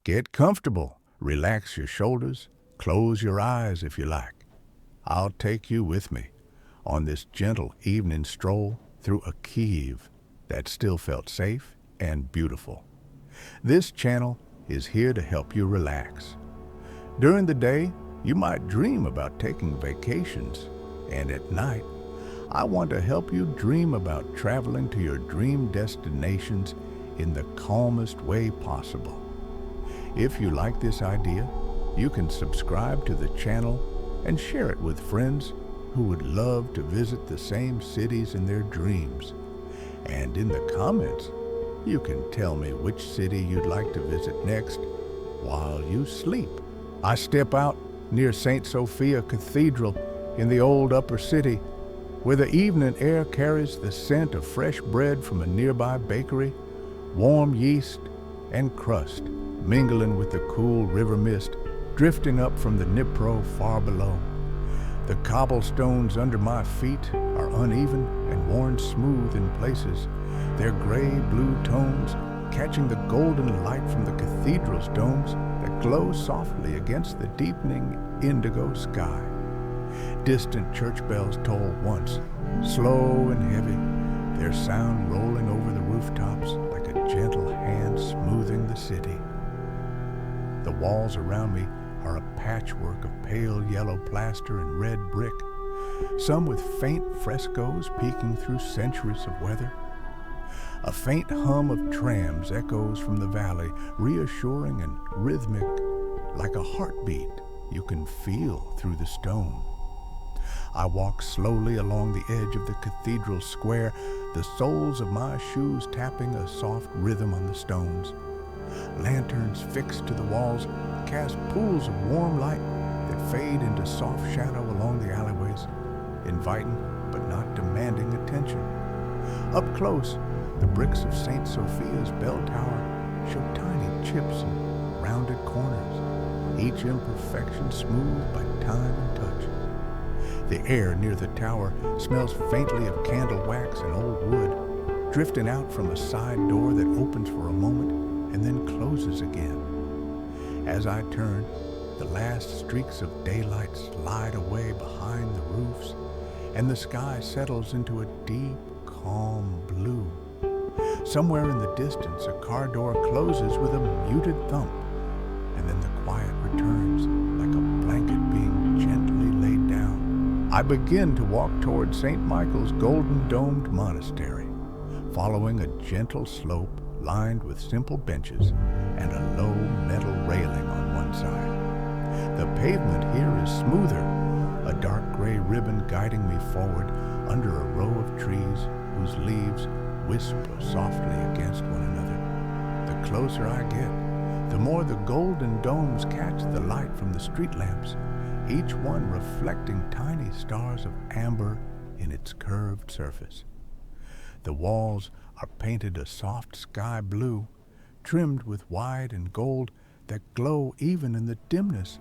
Get comfortable, relax your shoulders, close your eyes if you like. I'll take you with me on this gentle evening stroll through a Kyiv that still felt safe and beautiful. This channel is here to help you relax. During the day, you might dream about taking vacations, and at night, I want to help you dream about traveling to your dream destinations in the calmest way possible. If you like this idea, you can subscribe to the channel and share it with friends who would love to visit the same cities in their dreams. And in the comments, you can tell me which city you'd like to visit next while you sleep. I step out near Saint Sophia Cathedral in the old upper city, where the evening air carries the scent of fresh bread from a nearby bakery, warm yeast and crust mingling with the cool river mist drifting up from the Dnipro far below. The cobblestones under my feet are uneven and worn smooth in places, their gray-blue tones catching the golden light from the cathedral's domes that glow softly against the deepening indigo sky. Distant church bells toll once, slow and heavy, their sound rolling over the rooftops like a gentle hand smoothing the city. The walls around me are a patchwork of pale yellow plaster and red brick, some with faint frescoes peeking through centuries of weather. A faint hum of trams echoes from the valley, reassuring and rhythmic, like a heartbeat you can feel through the stone. I walk slowly along the edge of the cathedral square, the soles of my shoes tapping a soft rhythm on the stones. Lanterns fixed to the walls cast pools of warm light that fade into soft shadow along the alleyways, inviting but not demanding attention. Up close, the bricks of Saint Sophia's bell tower show tiny chips and rounded corners, each imperfection smoothed by time and touch. The air near the tower smells faintly of candle wax and old wood, drifting out from a side door that opens for a moment and then closes again. As I turn, the last streaks of daylight slide away behind the roofs, and the sky settles into a deep, calm blue. Somewhere in the distance, a car door closes with a muted thump, and then the quiet returns like a blanket being gently laid down. I begin to walk toward St. Michael's Golden Domed Monastery, following a gentle slope lined with simple benches and a low metal railing on one side. The pavement here is smoother, a dark gray ribbon guiding me forward under a row of trees whose leaves whisper softly against one another. The closer I get, the more the golden domes catch the light from the street lamps, each one reflecting tiny stars of amber in its curved surface. The walls are painted a soft sky blue, trimmed with white and gold that glow even in the dimness,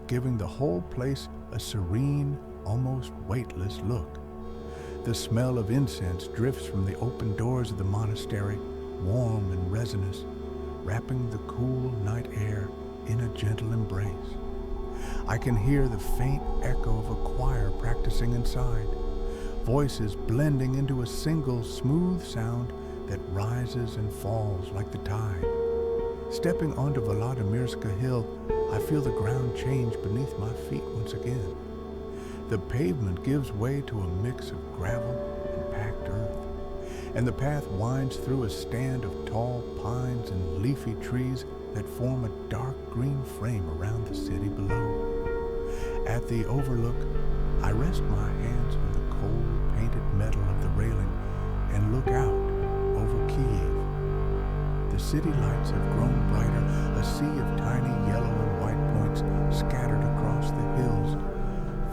giving the whole place a serene, almost weightless look. The smell of incense drifts from the open doors of the monastery, warm and resinous, wrapping the cool night air in a gentle embrace. I can hear the faint echo of a choir practicing inside, voices blending into a single smooth sound that rises and falls like the tide. Stepping onto Volodymyrska Hill, I feel the ground change beneath my feet once again. The pavement gives way to a mix of gravel and packed earth, and the path winds through a stand of tall pines and leafy trees that form a dark green frame around the city below. At the overlook, I rest my hands on the cold painted metal of the railing and look out over Kyiv. The city lights have grown brighter, a sea of tiny yellow and white points scattered across the hills,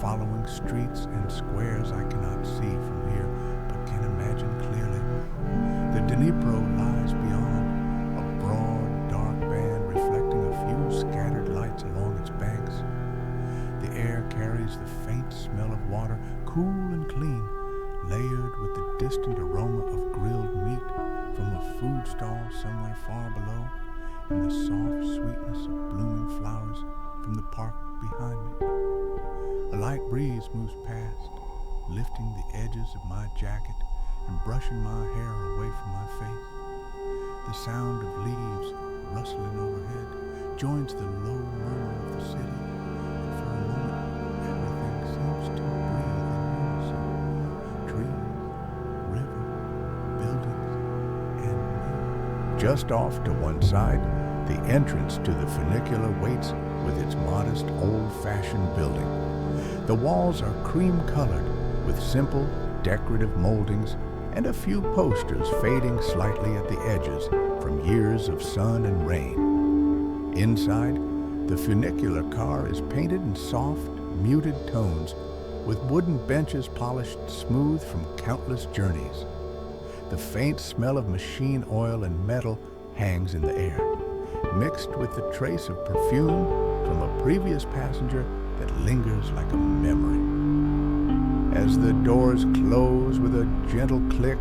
following streets and squares I cannot see from here, but can imagine clearly. The Dnipro lies beyond, a broad, dark band reflecting a few scattered lights along its banks. The air carries the faint smell of water, cool and clean, layered with the distant aroma of grilled meat from a food stall somewhere far below, and the soft sweetness light breeze moves past, lifting the edges of my jacket and brushing my hair away from my face. The sound of leaves rustling overhead joins the low murmur of the city, and for a moment everything seems to breathe in unison. Trees, river, buildings, and me. Just off to one side, the entrance to the funicular waits with its modest, old-fashioned building. The walls are cream-colored with simple, decorative moldings and a few posters fading slightly at the edges from years of sun and rain. Inside, the funicular car is painted in soft, muted tones with wooden benches polished smooth from countless journeys. The faint smell of machine oil and metal hangs in the air, mixed with the trace of perfume from a previous passenger that lingers like a memory. As the doors close with a gentle click,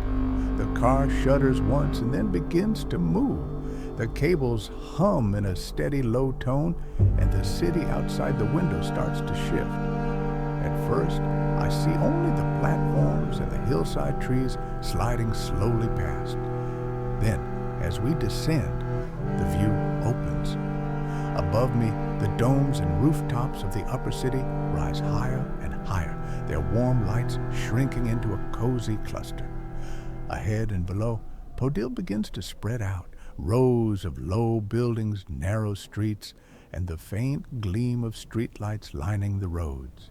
the car shudders once and then begins to move. The cables hum in a steady low tone, and the city outside the window starts to shift. At first, I see only the platforms and the hillside trees sliding slowly past. Then, as we descend, the view opens. Above me, the domes and rooftops of the upper city rise higher and higher, their warm lights shrinking into a cozy cluster. Ahead and below, Podil begins to spread out, rows of low buildings, narrow streets, and the faint gleam of streetlights lining the roads.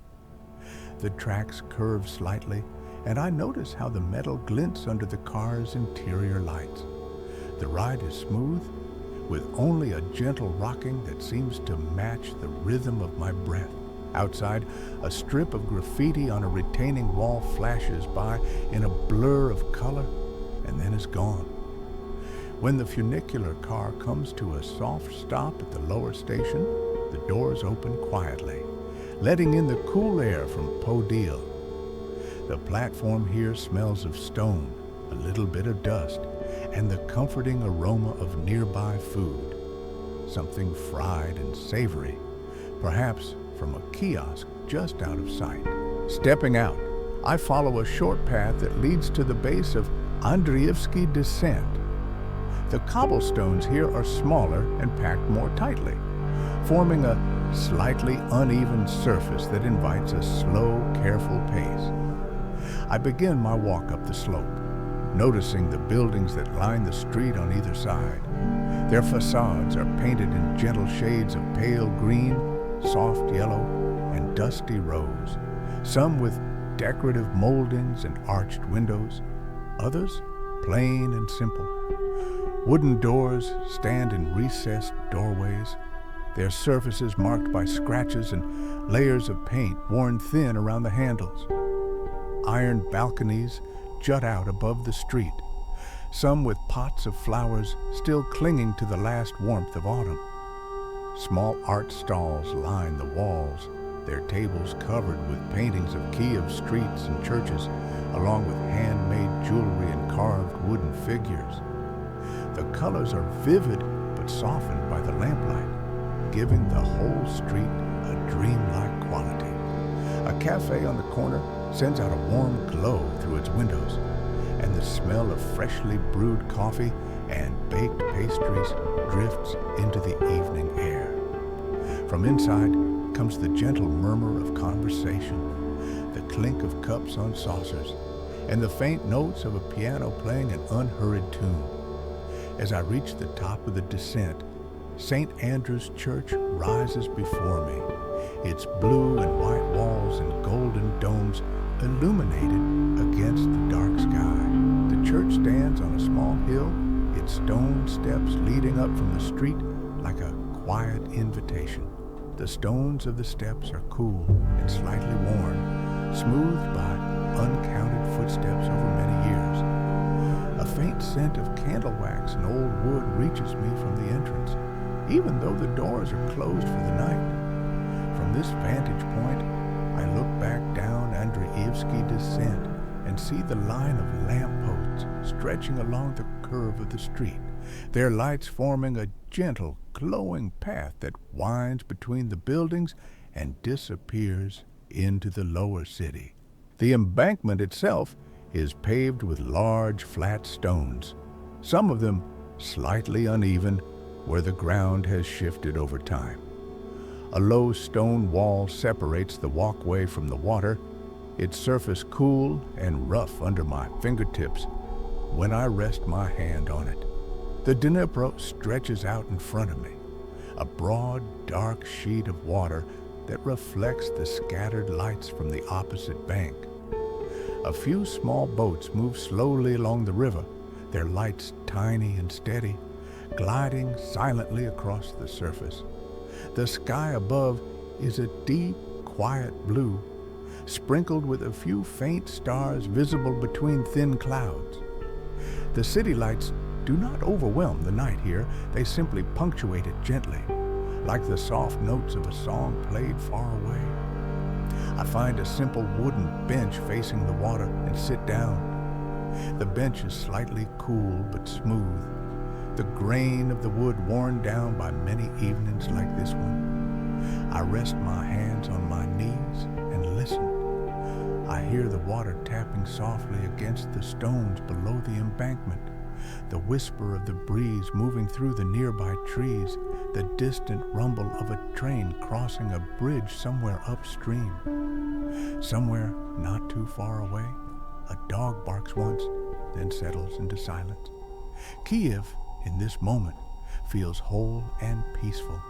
The tracks curve slightly, and I notice how the metal glints under the car's interior lights. The ride is smooth, with only a gentle rocking that seems to match the rhythm of my breath. Outside, a strip of graffiti on a retaining wall flashes by in a blur of color and then is gone. When the funicular car comes to a soft stop at the lower station, the doors open quietly, letting in the cool air from Podil. The platform here smells of stone, a little bit of dust, and the comforting aroma of nearby food, something fried and savory, perhaps from a kiosk just out of sight. Stepping out, I follow a short path that leads to the base of Andriivskyi Descent. The cobblestones here are smaller and packed more tightly, forming a slightly uneven surface that invites a slow, careful pace. I begin my walk up the slope, noticing the buildings that line the street on either side. Their facades are painted in gentle shades of pale green, soft yellow, and dusty rose, some with decorative moldings and arched windows, others plain and simple. Wooden doors stand in recessed doorways, their surfaces marked by scratches and layers of paint worn thin around the handles. Iron balconies jut out above the street, some with pots of flowers still clinging to the last warmth of autumn. Small art stalls line the walls, their tables covered with paintings of Kyiv streets and churches, along with handmade jewelry and carved wooden figures. The colors are vivid but softened by the lamplight, giving the whole street a dreamlike quality. A cafe on the corner sends out a warm glow through its windows, and the smell of freshly brewed coffee and baked pastries drifts into the evening air. From inside comes the gentle murmur of conversation, the clink of cups on saucers, and the faint notes of a piano playing an unhurried tune. As I reach the top of the descent, St. Andrew's Church rises before me, its blue and white walls and golden domes illuminated against the dark sky. The church stands on a small hill, its stone steps leading up from the street like a quiet invitation. The stones of the steps are cool and slightly worn, smoothed by uncounted footsteps over many years. A faint scent of candle wax and old wood reaches me from the entrance, even though the doors are closed for the night. From this vantage point, I look back down Andriivskyi Descent and see the line of lampposts stretching along the curve of the street, their lights forming a gentle, glowing path that winds between the buildings and disappears into the lower city. The embankment itself is paved with large flat stones, some of them slightly uneven where the ground has shifted over time. A low stone wall separates the walkway from the water, its surface cool and rough under my fingertips when I rest my hand on it. The Dnipro stretches out in front of me, a broad, dark sheet of water that reflects the scattered lights from the opposite bank. A few small boats move slowly along the river, their lights tiny and steady, gliding silently across the surface. The sky above is a deep, quiet blue, sprinkled with a few faint stars visible between thin clouds. The city lights do not overwhelm the night here, they simply punctuate it gently, like the soft notes of a song played far away. I find a simple wooden bench facing the water and sit down. The bench is slightly cool but smooth, the grain of the wood worn down by many evenings like this one. I rest my hands on my knees and listen. I hear the water tapping softly against the stones below the embankment, the whisper of the breeze moving through the nearby trees, the distant rumble of a train crossing a bridge somewhere upstream. Somewhere not too far away, a dog barks once, then settles into silence. Kyiv, in this moment, feels whole and peaceful.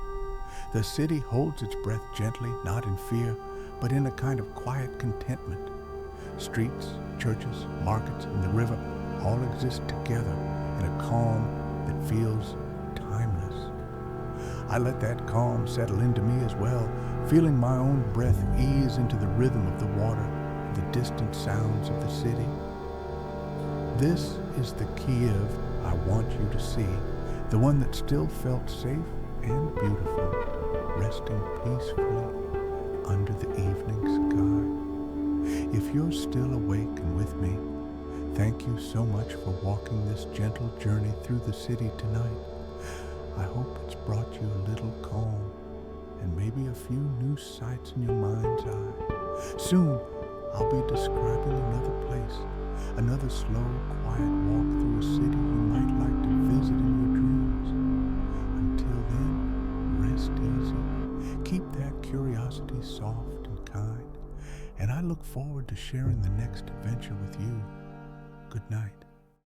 The city holds its breath gently, not in fear, but in a kind of quiet contentment. Streets, churches, markets, and the river all exist together in a calm that feels timeless. I let that calm settle into me as well, feeling my own breath ease into the rhythm of the water and the distant sounds of the city. This is the Kyiv I want you to see, the one that still felt safe and beautiful, resting peacefully under the evening sky. If you're still awake and with me, thank you so much for walking this gentle journey through the city tonight. I hope it's brought you a little calm and maybe a few new sights in your mind's eye. Soon, I'll be describing another place, another slow, quiet walk through a city you might like to visit in your dreams. Until then, rest easy. Keep that curiosity soft and kind, and I look forward to sharing the next adventure with you. Good night.